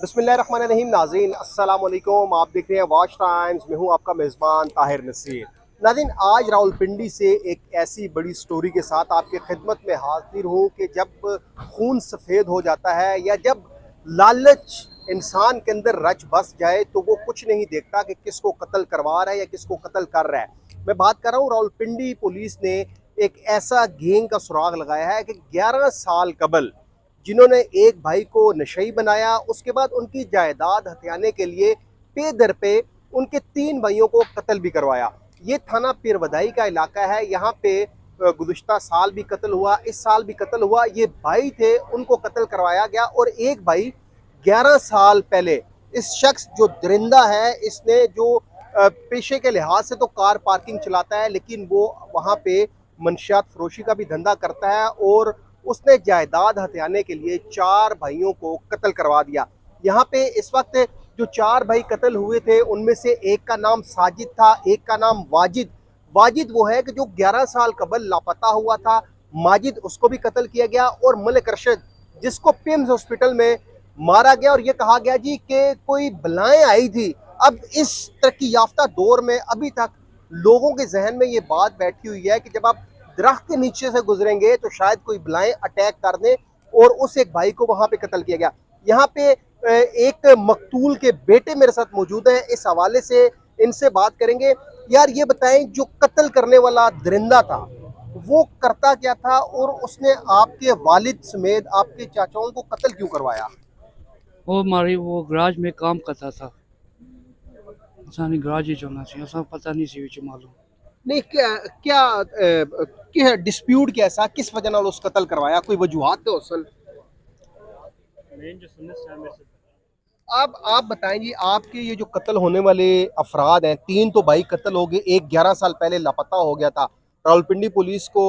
बिस्मिल्लाहिर्रहमानिर्रहीम नाज़रीन अस्सलाम वालेकुम। आप देख रहे हैं वॉच टाइम्स। मैं हूं आपका मेज़बान ताहिर नसीर। नाज़रीन, आज रावलपिंडी से एक ऐसी बड़ी स्टोरी के साथ आपकी खिदमत में हाजिर हूं कि जब खून सफ़ेद हो जाता है या जब लालच इंसान के अंदर रच बस जाए तो वो कुछ नहीं देखता कि किसको कत्ल करवा रहा है या किसको कत्ल कर रहा है। मैं बात कर रहा हूँ, रावलपिंडी पुलिस ने एक ऐसा गैंग का सुराग लगाया है कि 11 साल कबल जिन्होंने एक भाई को नशई बनाया, उसके बाद उनकी जायदाद हथियाने के लिए पे दर पे उनके 3 भाइयों को कत्ल भी करवाया। ये थाना पीरवदाई का इलाका है। यहाँ पे गुज़िश्ता साल भी कत्ल हुआ, इस साल भी कत्ल हुआ। ये भाई थे, उनको कत्ल करवाया गया। और एक भाई 11 साल पहले, इस शख्स जो दरिंदा है, इसने जो पेशे के लिहाज से तो कार पार्किंग चलाता है, लेकिन वो वहाँ पे मंशियात फरोशी का भी धंधा करता है और उसने जायदाद हथियाने के लिए 4 भाइयों को कत्ल करवा दिया। यहाँ पे इस वक्त जो 4 भाई कत्ल हुए थे, उनमें से एक का नाम साजिद था, एक का नाम वाजिद। वाजिद वो है कि जो 11 साल कबल लापता हुआ था। माजिद, उसको भी कत्ल किया गया। और मलिक अरशद, जिसको पिम्स हॉस्पिटल में मारा गया और ये कहा गया जी कि कोई बलाएं आई थी। अब इस तरक्की याफ्ता दौर में अभी तक लोगों के जहन में ये बात बैठी हुई है कि जब आप दरख्त के नीचे से गुजरेंगे तो शायद कोई बलाएं अटैक कर दें, और उस एक भाई को वहां पे कत्ल किया गया। यहाँ पे एक मकतूल के बेटे मेरे साथ मौजूद हैं। इस हवाले से इनसे बात करेंगे। यार ये बताएं, जो कत्ल करने वाला दरिंदा था वो करता क्या था और उसने आपके वालिद समेत आपके चाचाओं को कत्ल क्यों करवाया? वो हमारी वो गराज में काम करता था। असानी गराज ही चलना चाहिए, असा पता नहीं सी विच मालूम। नहीं, क्या क्या क्या डिस्प्यूट कैसा, किस वजह नाल उस कत्ल करवाया? कोई वजूहात तो असल अब आप बताएं जी। आपके ये जो कत्ल होने वाले अफराद हैं, 3 तो भाई कत्ल हो गए, एक 11 साल पहले लापता हो गया था। रावलपिंडी पुलिस को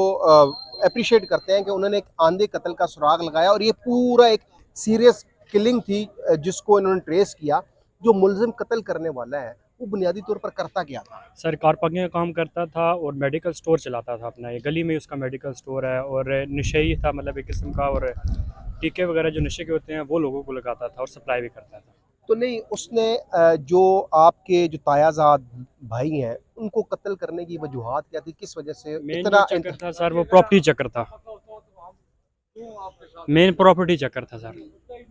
अप्रिशिएट करते हैं कि उन्होंने एक आंधे कत्ल का सुराग लगाया और ये पूरा एक सीरियस किलिंग थी जिसको इन्होंने ट्रेस किया। जो मुलजिम कत्ल करने वाला है वो बुनियादी तौर पर करता क्या था? सर कार पार्किंग का काम करता था और मेडिकल स्टोर चलाता था अपना। ये गली में उसका मेडिकल स्टोर है और नशे था, मतलब एक किस्म का। और टीके वगैरह जो नशे के होते हैं वो लोगों को लगाता था और सप्लाई भी करता था। तो नहीं, उसने जो आपके जो तायाजाद भाई हैं उनको कत्ल करने की वजूहात क्या थी? किस वजह से मेन जो इतना चक्कर था सर वो प्रॉपर्टी चक्कर था। मेन प्रॉपर्टी चक्कर था सर,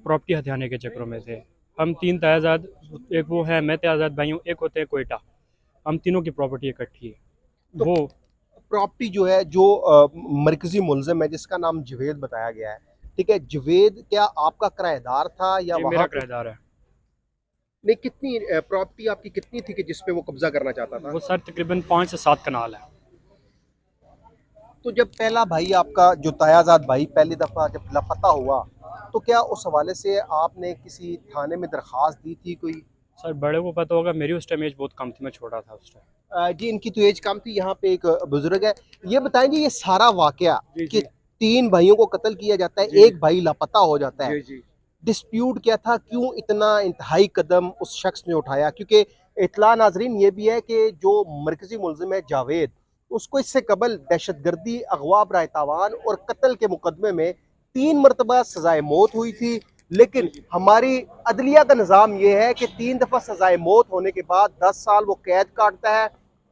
प्रॉपर्टी हथियाने के चक्करों में थे। हम 3 तायाजाद, एक वो है मैं तायाजाद भाई हूँ, एक होते हैं कोयटा। हम तीनों की प्रॉपर्टी इकट्ठी है तो वो। प्रॉपर्टी जो है, जो मरकजी मुलजिम है जिसका नाम जवेद बताया गया है, ठीक है, जवेद क्या आपका किराएदार था या जी वहां मेरा पे? किराएदार है। नहीं, कितनी प्रॉपर्टी आपकी कितनी थी कि जिसपे वो कब्जा करना चाहता था? वो सर तकरीबन 5 से 7 कनाल है। तो जब पहला भाई आपका जो तायाजाद भाई पहली दफा जब लापता हुआ, तो क्या उस हवाले से आपने किसी थाने में दरखास्त दी थी कोई? सर बड़े को पता होगा, मेरी उस टाइम एज बहुत कम थी, मैं छोटा था उस टाइम। जी, इनकी तो एज कम थी। यहाँ पे एक बुजुर्ग है। ये बताएं जी, ये सारा वाकया जी कि जी 3 भाइयों को कत्ल किया जाता है, जी एक भाई लापता हो जाता है, जी जी। डिस्प्यूट क्या था? क्यों इतना इंतहाई कदम उस शख्स ने उठाया? क्योंकि इतला नाजरीन ये भी है कि जो मरकजी मुलजिम है जावेद, उसको इससे कबल दहशतगर्दी, अगवा बराए तावान और कत्ल के मुकदमे में 3 मरतबा सजाए मौत हुई थी। लेकिन हमारी अदलिया का निज़ाम ये है कि 3 दफ़ा सजाए मौत होने के बाद 10 साल वो कैद काटता है।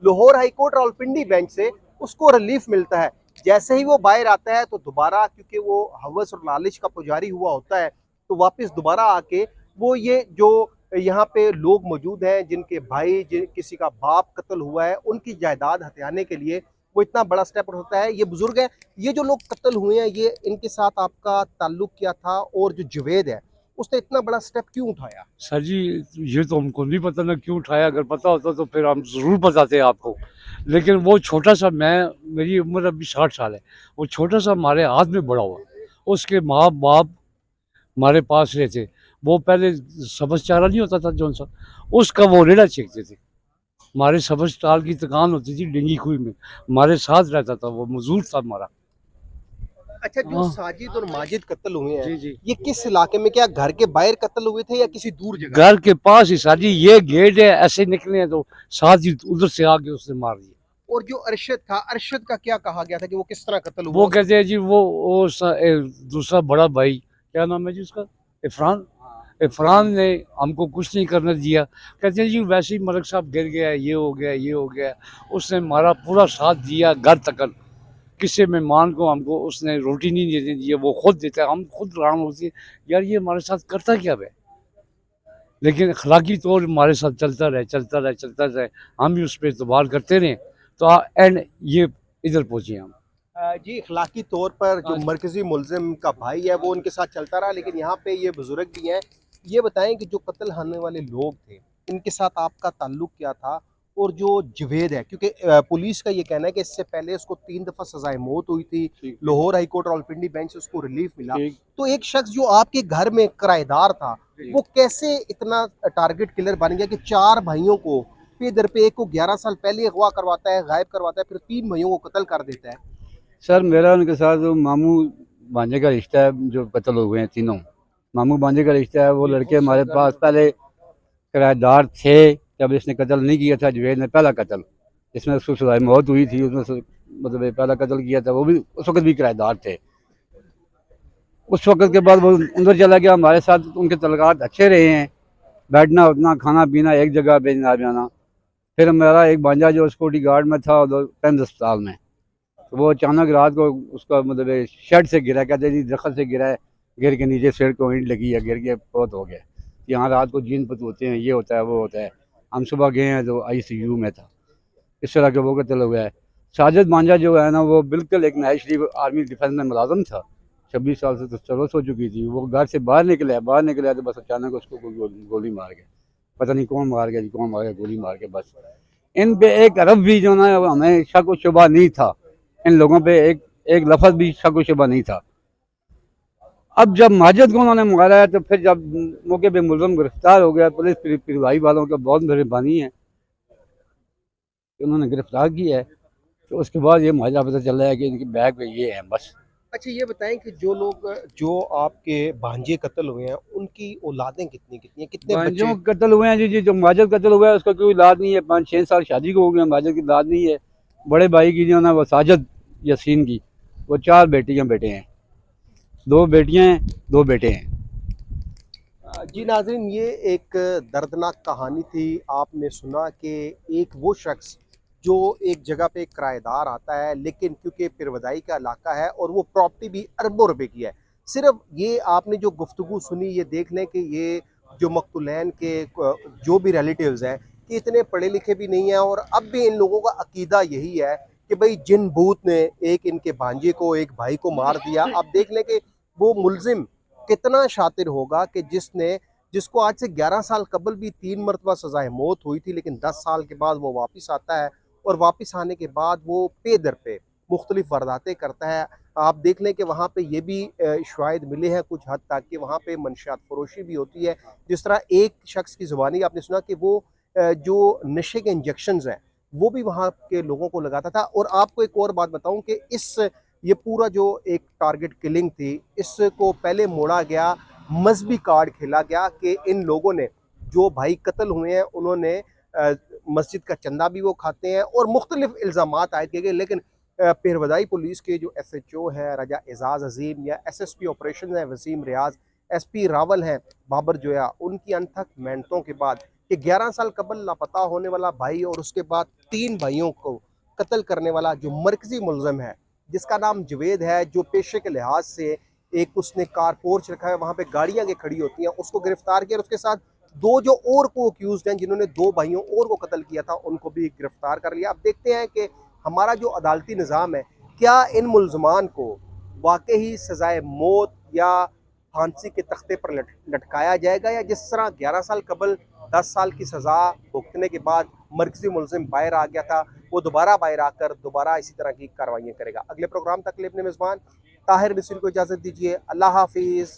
लाहौर हाईकोर्ट रावलपिंडी बेंच से उसको रिलीफ मिलता है। जैसे ही वो बाहर आता है तो दोबारा, क्योंकि वो हवस और लालच का पुजारी हुआ होता है, तो वापस दोबारा आके वो ये जो यहाँ पे लोग मौजूद हैं जिनके भाई, जिन किसी का बाप कत्ल हुआ है, उनकी जायदाद हथियाने के लिए वो इतना बड़ा स्टेप उठाता है। ये बुजुर्ग है, ये जो लोग कत्ल हुए हैं, ये इनके साथ आपका ताल्लुक क्या था? और जो जुवेद है, उसने इतना बड़ा स्टेप क्यों उठाया? सर जी, ये तो हमको नहीं पता ना क्यों उठाया। अगर पता होता तो फिर हम ज़रूर बताते आपको। लेकिन वो छोटा सा, मैं मेरी उम्र अभी 60 साल है, वो छोटा सा हमारे हाथ में बड़ा हुआ। उसके माँ बाप हमारे पास रहते। वो पहले सब्ज़ चारा नहीं होता था जौन सा, उसका वो रेड़ा छींकते थे। हमारे सब्ज़ ताल की दुकान होती थी डिंगी खुई में, हमारे साथ रहता था, वो मजदूर था हमारा। अच्छा, जो हाँ साजिद और माजिद कत्ल हुए हैं, जी जी। ये किस इलाके में, क्या घर के बाहर कत्ल हुए थे या किसी दूर जगह पे? घर के पास ही सर जी, ये गेट है, ऐसे निकले हैं तो साथ ही उधर से आके उसने मार दिया। और जो अरशद था, अरशद का क्या कहा गया था कि वो किस तरह कत्ल हुआ? वो उसको कहते हैं जी, दूसरा बड़ा भाई, क्या नाम है जी उसका, इरफान। कि फलान ने हमको कुछ नहीं करने दिया। कहते हैं जी वैसे ही मलिक साहब गिर गया, ये हो गया, ये हो गया। उसने हमारा पूरा साथ दिया घर तक। किसी मेहमान को हमको उसने रोटी नहीं देने दी है, वो खुद देता है। हम खुद हैरान होते हैं, यार ये हमारे साथ करता क्या है। लेकिन अखलाकी तौर हमारे साथ चलता रहे, चलता रहे, चलता रहे। हम भी उस पर एतबार करते रहें तो एंड ये इधर पहुँचे हम। जी, अखलाकी तौर पर जो मरकज़ी मुलज़िम का भाई है वो उनके साथ चलता रहा, लेकिन यहाँ पे ये बुज़ुर्ग भी हैं। ये बताएं कि जो कत्ल होने वाले लोग थे, इनके साथ आपका ताल्लुक क्या था? और जो जवेद है, क्योंकि पुलिस का ये कहना है कि इससे पहले उसको 3 दफ़ा सज़ाए मौत हुई थी, ठीक, Lahore high court Rawalpindi bench से उसको रिलीफ मिला। ठीक, तो एक शख्स जो आपके घर में किराएदार था, ठीक। वो कैसे इतना टारगेट किलर बन गया कि 4 भाइयों को पे दर पे, एक को 11 साल पहले अगवा करवाता है, गायब करवाता है, फिर 3 भाइयों को कत्ल कर देता है? सर मेरा उनके साथ वो मामू भांजे का रिश्ता है, जो कत्ल हो गए हैं तीनों। मामू भांजे का रिश्ता है। वो लड़के हमारे पास पहले किराएदार थे जब इसने कत्ल नहीं किया था। जुबैर ने पहला कत्ल, जिसमें उसको सजाए मौत हुई थी, उसमें मतलब ये पहला कत्ल किया था। वो भी उस वक्त भी किराएदार थे। उस वक्त के बाद वो अंदर चला गया। हमारे साथ उनके तल्लुकात अच्छे रहे हैं, बैठना उठना खाना पीना एक जगह पे जाना। फिर हमारा एक भांजा जो सिक्योरिटी गार्ड में था पेंस अस्पताल में, तो वो अचानक रात को उसका मतलब शेड से गिरा, कहते जी दरख्त से गिरा है, गिर के नीचे सिर को ईंट लगी है, गिर के बहुत हो गया। यहाँ रात को जीन पत होते हैं, ये होता है वो होता है। हम सुबह गए हैं तो ICU में था। इस तरह का वो कत्ल हुआ है। साजिद मांझा जो है ना, वो बिल्कुल एक नवाज शरीफ आर्मी डिफेंस में मुलाजम था। 26 साल से तो सर्विस हो चुकी थी। वो घर से बाहर निकला तो बस अचानक उसको कोई गोली मार गया। पता नहीं कौन मार गया जी, कौन मार गया, गोली मार के बस। इन पे एक अरब भी जो ना हमें शक व शुबा नहीं था। इन लोगों पे एक लफ्ज़ भी शक व शुबा नहीं था। अब जब माजिद को उन्होंने मारा है तो फिर जब मौके पे मुलज़िम गिरफ्तार हो गया, पुलिस पिरवाई वालों का बहुत मेहरबानी है कि उन्होंने गिरफ्तार किया है। तो उसके बाद ये मुझे पता चल रहा है कि इनकी बैग पे ये है बस। अच्छा, ये बताएं कि जो लोग, जो आपके भांजे कत्ल हुए हैं, उनकी औलादें कितनी कितनी हैं, कितने बच्चे? जो कत्ल हुए हैं जी, जो माजिद कत्ल हुआ है उसका कोई औलाद नहीं है। 5-6 साल शादी को हो गया, माजिद की औलाद नहीं है। बड़े भाई की जो ना वो साजिद यासीन की, वो 4 बेटियां बेटे हैं। 2 बेटियां हैं, 2 बेटे हैं। जी नाज़रीन, ये एक दर्दनाक कहानी थी। आपने सुना कि एक वो शख्स जो एक जगह पे किराएदार आता है, लेकिन क्योंकि पिरवदाई का इलाका है और वो प्रॉपर्टी भी अरबों रुपए की है। सिर्फ ये आपने जो गुफ्तगू सुनी, ये देख लें कि ये जो मकतूलैन के जो भी रिलेटिव्स हैं, कि इतने पढ़े लिखे भी नहीं हैं, और अब भी इन लोगों का अकीदा यही है कि भाई जिन भूत ने एक इनके भांजे को, एक भाई को मार दिया। आप देख लें कि वो मुलजिम कितना शातिर होगा कि जिसको आज से 11 साल कबल भी 3 मरतबा सज़ाए मौत हुई थी, लेकिन 10 साल के बाद वो वापस आता है, और वापस आने के बाद वो पे दर पे मुख्तलिफ वारदातें करता है। आप देख लें कि वहाँ पे ये भी शवाहिद मिले हैं कुछ हद तक कि वहाँ पे मंशियात फरोशी भी होती है। जिस तरह एक शख्स की ज़ुबानी आपने सुना कि वो जो नशे के इंजेक्शंस हैं, वो भी वहाँ के लोगों को लगाता था। और आपको एक और बात बताऊँ कि ये पूरा जो एक टारगेट किलिंग थी, इसको पहले मोड़ा गया, मजहबी कार्ड खेला गया कि इन लोगों ने, जो भाई कत्ल हुए हैं, उन्होंने मस्जिद का चंदा भी वो खाते हैं, और मुख्तलिफ इल्ज़ामात आयद किए गए। लेकिन पिरवदाई पुलिस के जो SHO है राजा एजाज़ अजीम, या SSP ऑपरेशन है वसीम रियाज, SP रावल हैं बाबर जोया, उनकी अनथक मेहनतों के बाद कि 11 साल कबल लापता होने वाला भाई और उसके बाद 3 भाइयों को कत्ल करने वाला जो मरकज़ी मुलज़िम है, जिसका नाम जवेद है, जो पेशे के लिहाज से एक उसने कार पोर्च रखा है, वहाँ पे गाड़ियाँ के खड़ी होती हैं, उसको गिरफ्तार किया। और उसके साथ 2 जो और को अक्यूज़्ड हैं, जिन्होंने 2 भाइयों और को कत्ल किया था, उनको भी गिरफ्तार कर लिया। अब देखते हैं कि हमारा जो अदालती निज़ाम है, क्या इन मुलज़मान को वाकई सज़ाए मौत या फांसी के तख्ते पर लटकाया जाएगा, या जिस तरह 11 साल कबल 10 साल की सज़ा भुगतने के बाद मरकज़ी मुलज़िम बाहर आ गया था, वो दोबारा बाहर आकर दोबारा इसी तरह की कार्रवाइयाँ करेगा। अगले प्रोग्राम तक के लिए अपने मेज़बान ताहिर नसीर को इजाज़त दीजिए। अल्लाह हाफिज़।